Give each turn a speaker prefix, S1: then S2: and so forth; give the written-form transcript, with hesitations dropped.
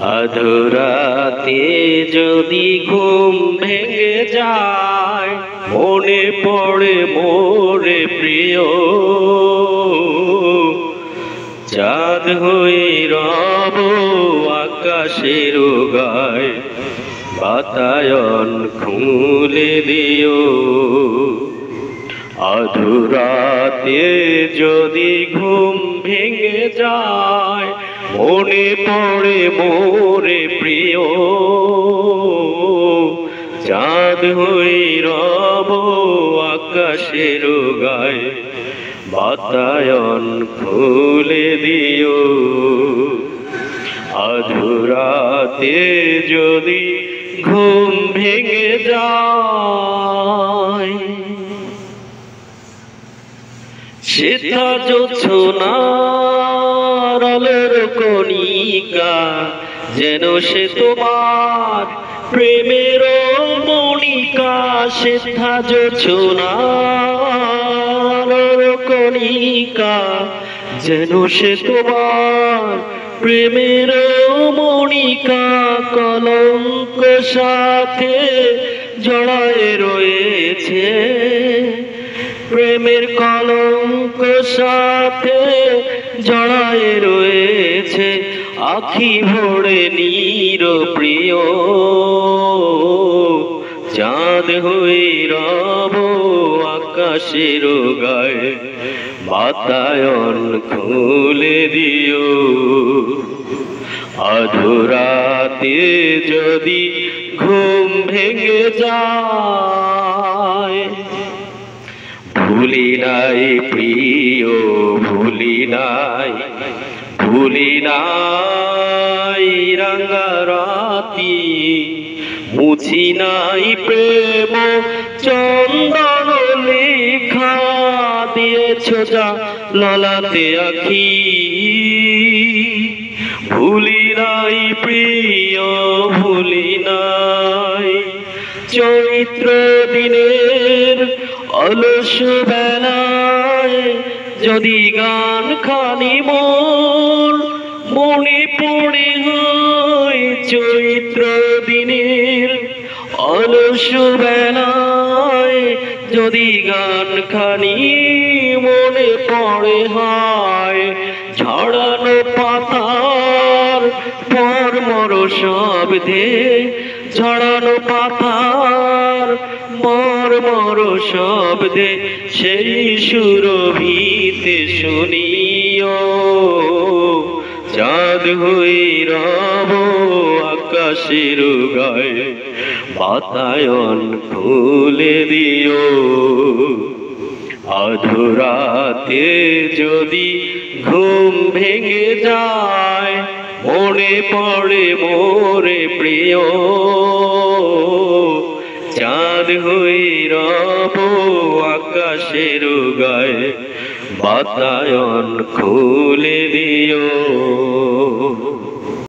S1: আধরাতে যদি ঘুম ভেঙে যায়, মনে পড়ে মোরে প্রিয়, চাঁদ হয়ে রব আকাশের গায়, বাতায়ন খুলে দিও। আধরাতে যদি ঘুম ভেঙে যায়, মনে পড়ে মোরে প্রিয়, চাঁদ হয়ে রব আকাশের গায়, বাতায়ন খুলে দিও। আধরাতে যদি ঘুম ভেঙে যায়, সেথা জোছনার আলোর কণিকা, যেন সে তোমার প্রেমের মণিকা। সেথা জোছনার আলোর কণিকা, যেন সে তোমার প্রেমের মণিকা। কলঙ্ক সাথে জড়ায় রয়েছে, প্রেমের কলঙ্ক সাথে জড়ায় রয়েছে। আখি ভরে নীর প্রিয়, চাঁদ হয়ে রব আকাশের গায়ে, বাতায়ন খুলে দিও। আধরাতে যদি ঘুম ভেঙে যায়, ভুলি নাই প্রিয়, ভুলি নাই, ভুলি নাই রাঙা রাতি, মুছি নাই প্রেম চন্দন লেখা, দিয়েছ যা ললাতে আখি। ভুলি নাই প্রিয়, ভুলি নাই চৈত্র দিনের অলস বেলায়, যদি গান খানি মোর মনে পড়ে হয়। চৈত্র দিনের অলস বেলায়, যদি গান খানি মনে পড়ে হয়। ঝড়ানো পাতার মর্মর শব্দে, ঝড়ানো পাতার মর্মর শব্দে, সেই সুরভিতে শুনিও। চাঁদ হয়ে রব আকাশের গায়ে, বাতায়ন খুলে দিও। আধরাতে যদি ঘুম ভেঙে যায়, মনে পড়ে মোরে প্রিয়, চাঁদ হয়ে রব আকাশের গায়ে, বাতায়ন খুলে দিও।